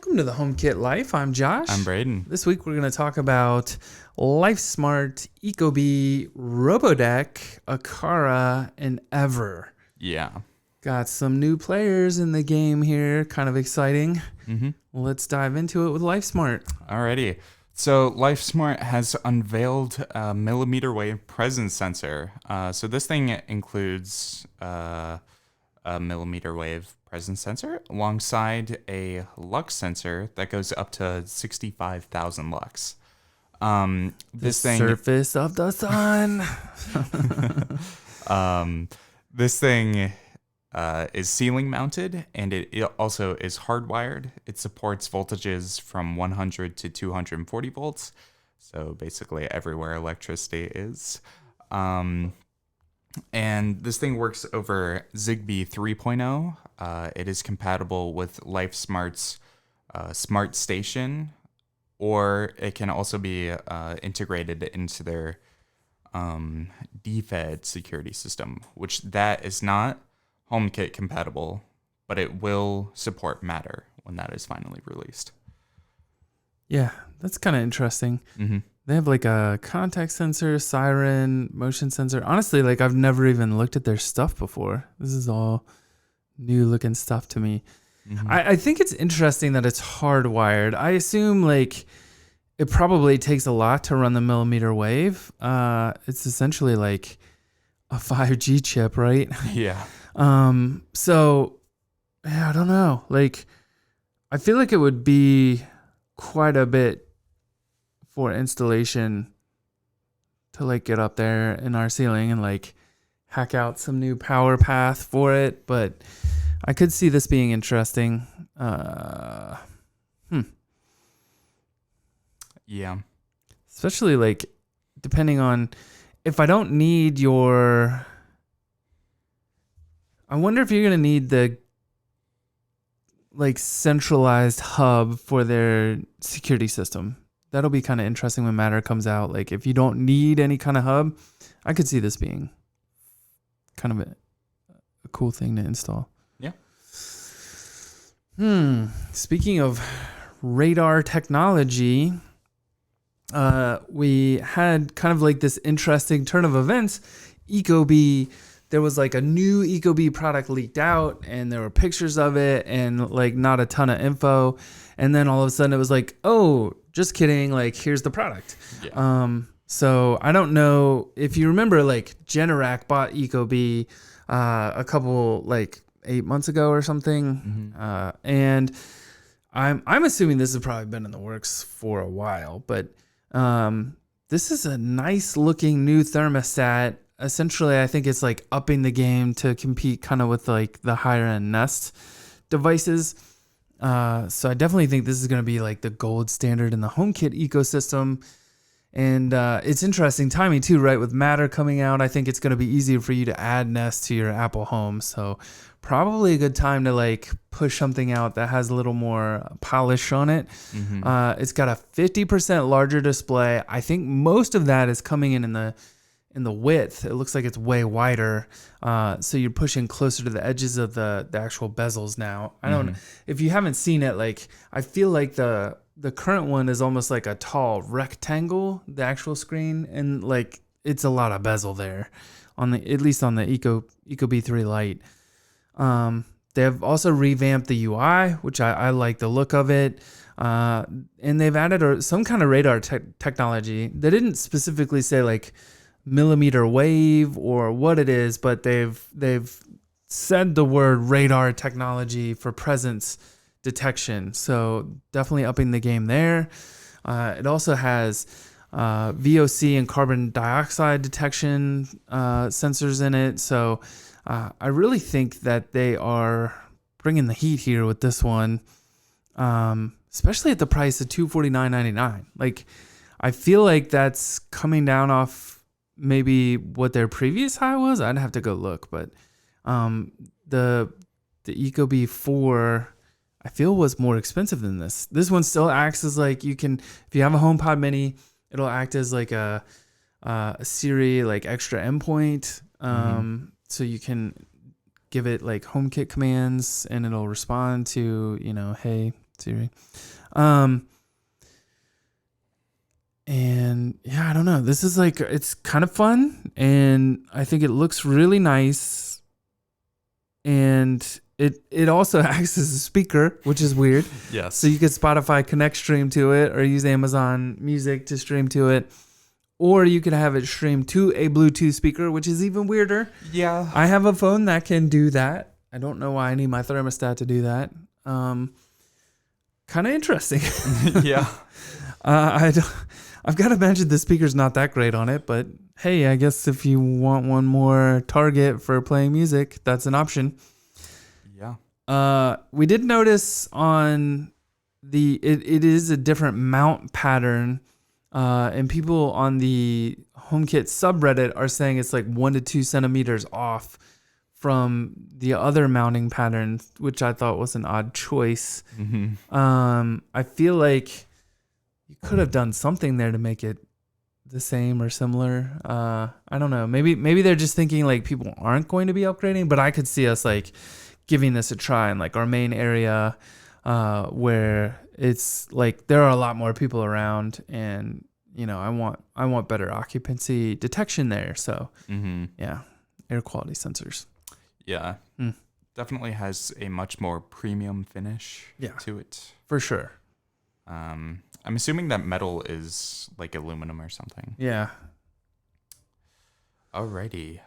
Welcome to the HomeKit Life. I'm Josh. I'm Brayden. This week we're going to talk about LifeSmart Ecobee RoboDeck Aqara and Evvr. Yeah. Got some new players in the game here. Kind of exciting. Mm-hmm. Let's dive into it with LifeSmart. Alrighty. So LifeSmart has unveiled a millimeter wave presence sensor. So this thing includes a millimeter wave presence sensor alongside a lux sensor that goes up to 65,000 lux. The surface of the sun. This thing is ceiling mounted, and it also is hardwired. It supports voltages from 100 to 240 volts. So basically everywhere electricity is. And this thing works over Zigbee 3.0. It is compatible with LifeSmart's Smart Station, or it can also be integrated into their DFED security system, which that is not HomeKit compatible, but it will support Matter when that is finally released. Yeah, that's kind of interesting. Mm-hmm. They have like a contact sensor, siren, motion sensor. Honestly, like I've never even looked at their stuff before. This is all new looking stuff to me. Mm-hmm. I think it's interesting that it's hardwired. I assume like it probably takes a lot to run the millimeter wave. It's essentially like a 5G chip, right? Yeah. So yeah, I don't know. Like I feel like it would be quite a bit for installation to like get up there in our ceiling and like hack out some new power path for it, but I could see this being interesting. Yeah. Especially like depending on if I don't need your, I wonder if you're going to need the like centralized hub for their security system. That'll be kind of interesting when Matter comes out. Like if you don't need any kind of hub, I could see this being kind of a cool thing to install. Yeah. Speaking of radar technology, we had kind of like this interesting turn of events. Ecobee, there was like a new Ecobee product leaked out and there were pictures of it and like not a ton of info. And then all of a sudden it was like, oh, just kidding. Like, here's the product. Yeah. So I don't know if you remember, like Generac bought Ecobee a couple, like 8 months ago or something. Mm-hmm. And I'm assuming this has probably been in the works for a while, but this is a nice looking new thermostat. Essentially, I think it's like upping the game to compete kind of with like the higher end Nest devices. So I definitely think this is going to be like the gold standard in the HomeKit ecosystem. And it's interesting timing too, right? With Matter coming out, I think it's going to be easier for you to add Nest to your Apple Home. So probably a good time to like push something out that has a little more polish on it. Mm-hmm. It's got a 50% larger display. I think most of that is coming in the width. It looks like it's way wider. So you're pushing closer to the edges of the actual bezels now. I don't, if you haven't seen it, like I feel like the current one is almost like a tall rectangle, the actual screen, and like it's a lot of bezel there at least on the Ecobee 3 Lite. They have also revamped the UI, which I like the look of it. And they've added some kind of radar technology. They didn't specifically say like millimeter wave or what it is, but they've said the word radar technology for presence detection. So definitely upping the game there. It also has VOC and carbon dioxide detection sensors in it. So I really think that they are bringing the heat here with this one, especially at the price of $249.99. Like I feel like that's coming down off maybe what their previous high was. I'd have to go look, but the Ecobee 4 I feel was more expensive than this. This one still acts as like if you have a HomePod Mini, it'll act as like a Siri like extra endpoint. So you can give it like HomeKit commands and it'll respond to, hey, Siri. And yeah, I don't know. This is like, it's kind of fun, and I think it looks really nice. And it also acts as a speaker, which is weird. Yes. So you could Spotify Connect stream to it, or use Amazon Music to stream to it. Or you could have it stream to a Bluetooth speaker, which is even weirder. Yeah. I have a phone that can do that. I don't know why I need my thermostat to do that. Kind of interesting. Yeah. I've got to imagine the speaker's not that great on it, but hey, I guess if you want one more target for playing music, that's an option. Yeah. We did notice on it is a different mount pattern, and people on the HomeKit subreddit are saying it's like 1 to 2 centimeters off from the other mounting pattern, which I thought was an odd choice. Mm-hmm. I feel like you could have done something there to make it the same or similar. I don't know. Maybe they're just thinking like people aren't going to be upgrading, but I could see us like giving this a try in like our main area, where it's like there are a lot more people around, and you know, I want better occupancy detection there. So yeah, air quality sensors. Yeah. Definitely has a much more premium finish to it. For sure. I'm assuming that metal is like aluminum or something. Yeah. Alrighty.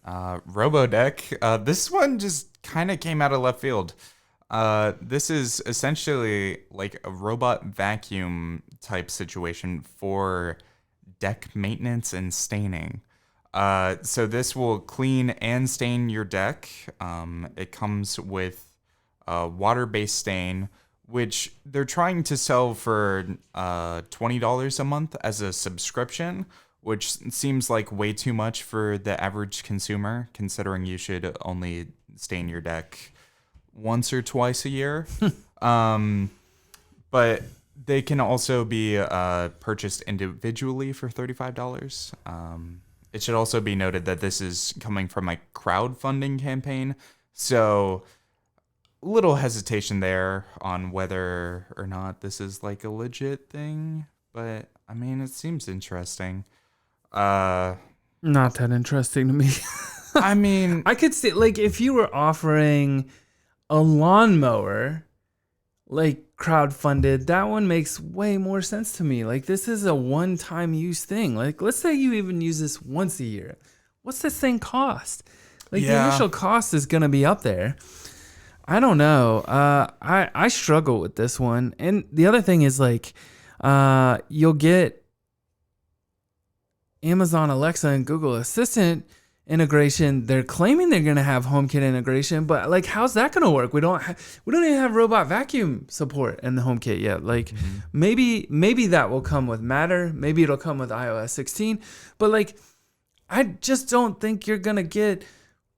RoboDeck. This one just kind of came out of left field. This is essentially like a robot vacuum type situation for deck maintenance and staining. So this will clean and stain your deck. It comes with a water-based stain, which they're trying to sell for $20 a month as a subscription, which seems like way too much for the average consumer, considering you should only stain your deck once or twice a year. But they can also be purchased individually for $35. It should also be noted that this is coming from a crowdfunding campaign, so little hesitation there on whether or not this is like a legit thing, but I mean, it seems interesting. Not that interesting to me. I mean, I could see like if you were offering a lawnmower, like crowdfunded, that one makes way more sense to me. Like this is a one-time use thing. Like let's say you even use this once a year. What's this thing cost? Like the initial cost is gonna be up there. I don't know. I struggle with this one. And the other thing is like, you'll get Amazon Alexa and Google Assistant integration. They're claiming they're going to have HomeKit integration, but like, how's that going to work? We don't even have robot vacuum support in the HomeKit yet. Like maybe that will come with Matter. Maybe it'll come with iOS 16, but like, I just don't think you're going to get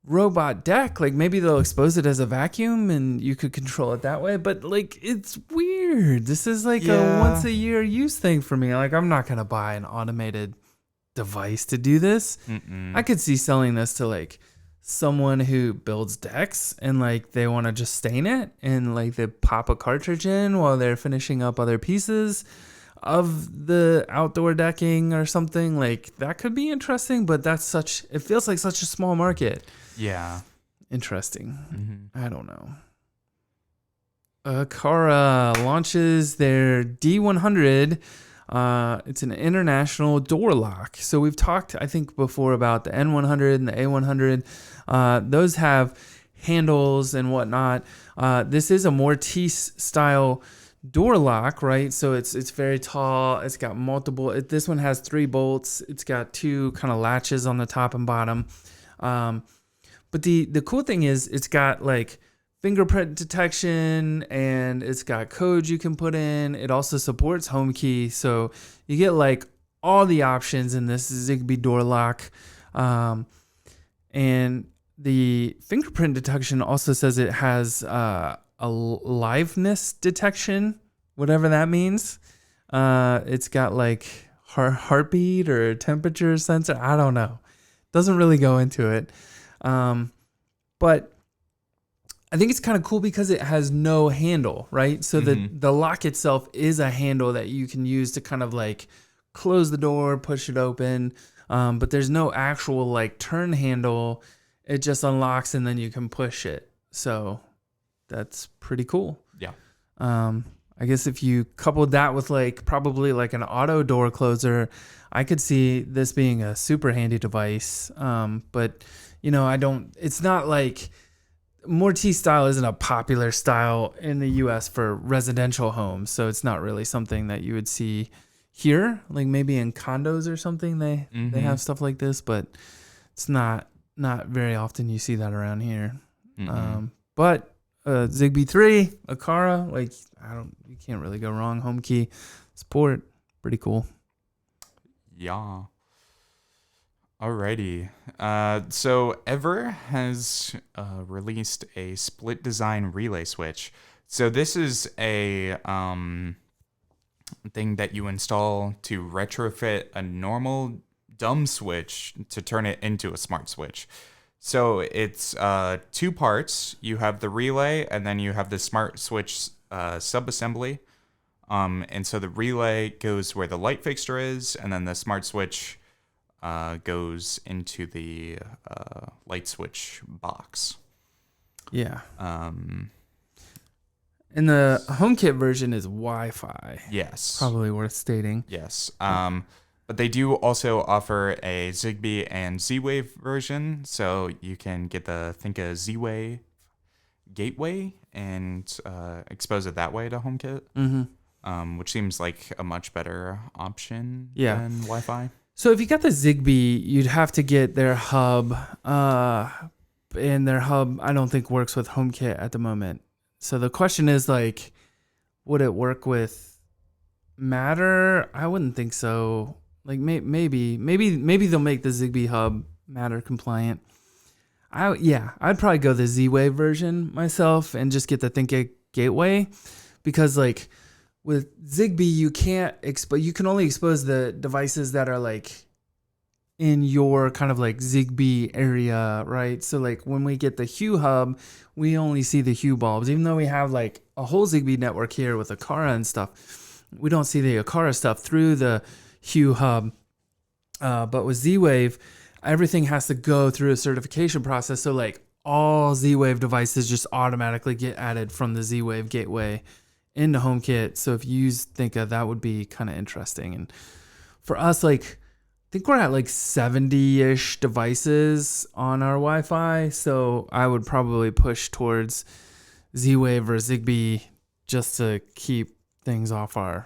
robot deck. Like maybe they'll expose it as a vacuum and you could control it that way, but like it's weird. This is like a once a year use thing for me. Like I'm not gonna buy an automated device to do this. I could see selling this to like someone who builds decks and like they want to just stain it and like they pop a cartridge in while they're finishing up other pieces of the outdoor decking or something. Like that could be interesting, but it feels like such a small market. Yeah. Interesting. I don't know. Aqara launches their D100. It's an international door lock. So we've talked, I think, before about the N100 and the A100. Those have handles and whatnot. This is a Mortise style door lock, right? So it's very tall. It's got multiple. This one has 3 bolts. It's got 2 kind of latches on the top and bottom. But the cool thing is it's got like fingerprint detection and it's got codes you can put in. It also supports HomeKey. So you get like all the options in this Ecobee door lock. And the fingerprint detection also says it has a liveness detection, whatever that means. It's got like heartbeat or temperature sensor. I don't know. Doesn't really go into it. But I think it's kind of cool because it has no handle, right? So the lock itself is a handle that you can use to kind of like close the door, push it open. But there's no actual like turn handle. It just unlocks and then you can push it. So that's pretty cool. Yeah. I guess if you coupled that with like probably like an auto door closer, I could see this being a super handy device. But you know, it's not like Mortise style isn't a popular style in the US for residential homes. So it's not really something that you would see here, like maybe in condos or something. They have stuff like this, but it's not very often you see that around here. But Zigbee 3, Aqara, like you can't really go wrong. HomeKey support, pretty cool. Yeah. Alrighty. So Evvr has released a split design relay switch. So this is a thing that you install to retrofit a normal dumb switch to turn it into a smart switch. So it's 2 parts. You have the relay and then you have the smart switch subassembly. And so the relay goes where the light fixture is, and then the smart switch goes into the light switch box. Yeah. And the HomeKit version is Wi-Fi. Yes. Probably worth stating. Yes. But they do also offer a Zigbee and Z-Wave version, so you can get the Z-Wave gateway and expose it that way to HomeKit, which seems like a much better option than Wi-Fi. So if you got the Zigbee, you'd have to get their hub, and their hub I don't think works with HomeKit at the moment. So the question is like, would it work with Matter? I wouldn't think so. Like maybe they'll make the Zigbee hub Matter compliant. I'd probably go the Z-Wave version myself and just get the gateway, because like with Zigbee you can only expose the devices that are like in your kind of like Zigbee area, right? So like when we get the Hue hub, we only see the Hue bulbs, even though we have like a whole Zigbee network here with Aqara and stuff. We don't see the Aqara stuff through the Hue hub. But with Z-Wave, everything has to go through a certification process. So like all Z-Wave devices just automatically get added from the Z-Wave gateway into HomeKit. So if you use Thinka, that would be kind of interesting. And for us, like, I think we're at like 70-ish devices on our Wi-Fi. So I would probably push towards Z-Wave or Zigbee just to keep things off our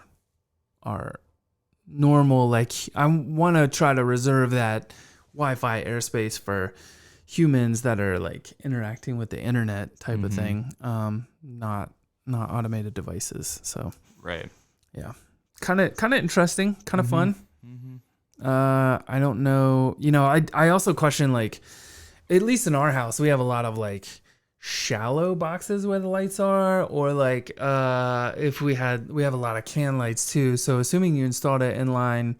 normal, like I want to try to reserve that Wi-Fi airspace for humans that are like interacting with the internet type of thing, not automated devices. So right, yeah, kind of interesting, kind of fun. I don't know, I also question, like, at least in our house we have a lot of like shallow boxes where the lights are, or like if we have a lot of can lights too. So assuming you installed it in line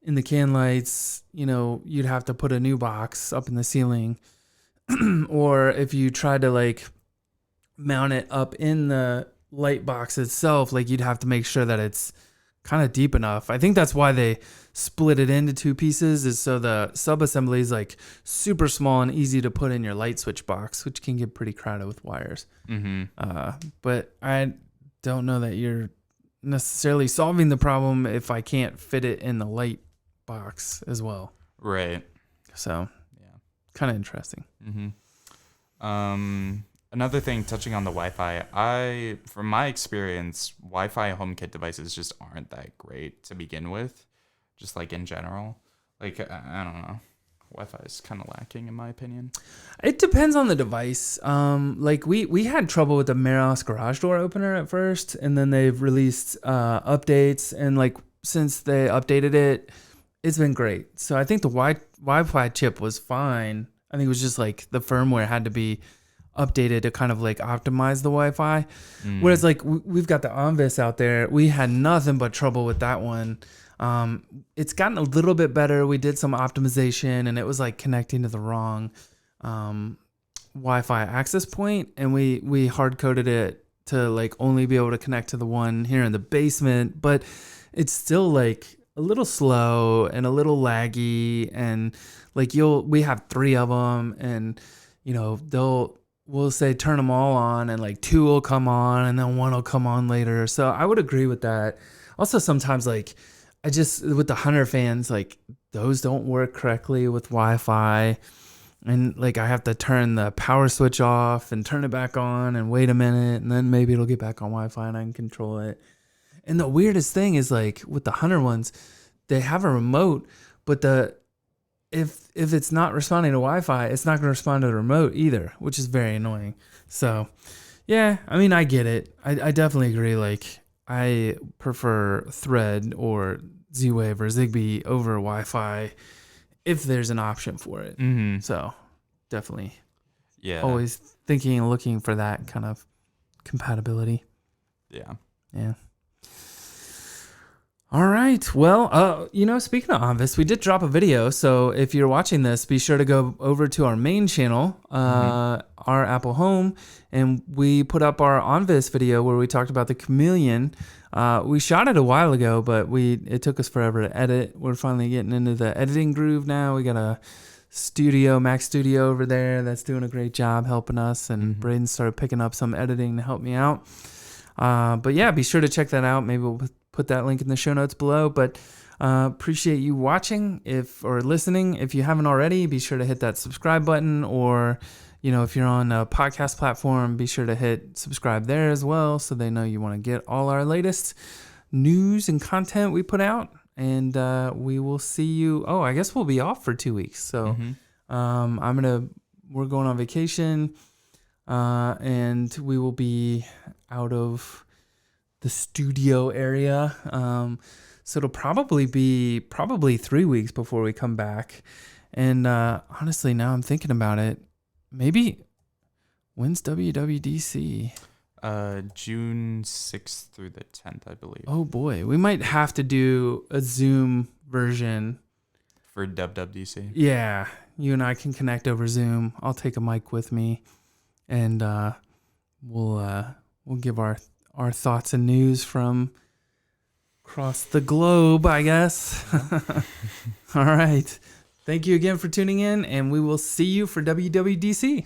in the can lights, you'd have to put a new box up in the ceiling. Or if you tried to like mount it up in the light box itself, like you'd have to make sure that it's kind of deep enough. I think that's why they split it into 2 pieces, is so the sub-assembly is like super small and easy to put in your light switch box, which can get pretty crowded with wires. But I don't know that you're necessarily solving the problem if I can't fit it in the light box as well. Right. So yeah, kind of interesting. Another thing, touching on the Wi-Fi, from my experience, Wi-Fi HomeKit devices just aren't that great to begin with, just like in general. Like, I don't know. Wi-Fi is kind of lacking in my opinion. It depends on the device. Like we had trouble with the Meros garage door opener at first, and then they've released updates, and like since they updated it, it's been great. So I think the Wi-Fi chip was fine. I think it was just like the firmware had to be updated to kind of like optimize the Wi-Fi. Whereas like we've got the Onvis out there, we had nothing but trouble with that one. It's gotten a little bit better. We did some optimization, and it was like connecting to the wrong Wi-Fi access point, and we hard coded it to like only be able to connect to the one here in the basement, but it's still like a little slow and a little laggy, and like we have 3 of them, and you know we'll say turn them all on, and like 2 will come on, and then 1 will come on later. So I would agree with that. Also, sometimes like I just with the Hunter fans, like those don't work correctly with Wi-Fi. And like I have to turn the power switch off and turn it back on and wait a minute, and then maybe it'll get back on Wi-Fi and I can control it. And the weirdest thing is like with the Hunter ones, they have a remote, but if it's not responding to Wi-Fi, it's not going to respond to the remote either, which is very annoying. So yeah, I mean, I get it. I definitely agree. Like I prefer Thread or Z-Wave or Zigbee over Wi-Fi if there's an option for it. Mm-hmm. So definitely always thinking and looking for that kind of compatibility. Yeah. All right. Well, speaking of Onvis, we did drop a video. So if you're watching this, be sure to go over to our main channel, our Apple Home, and we put up our Onvis video where we talked about the Chameleon. We shot it a while ago, but it took us forever to edit. We're finally getting into the editing groove now. We got a Mac Studio over there that's doing a great job helping us, and Brayden started picking up some editing to help me out. But yeah, be sure to check that out. Maybe we'll put that link in the show notes below. But appreciate you watching or listening. If you haven't already, be sure to hit that subscribe button, or if you're on a podcast platform, be sure to hit subscribe there as well, so they know you want to get all our latest news and content we put out. And we will see you. Oh, I guess we'll be off for 2 weeks. So we're going on vacation, and we will be out of the studio area. So it'll probably be 3 weeks before we come back. And honestly, now I'm thinking about it. Maybe when's WWDC? June 6th through the 10th, I believe. Oh boy, we might have to do a Zoom version for WWDC. Yeah, you and I can connect over Zoom. I'll take a mic with me, and we'll give our thoughts and news from across the globe, I guess. All right. Thank you again for tuning in, and we will see you for WWDC.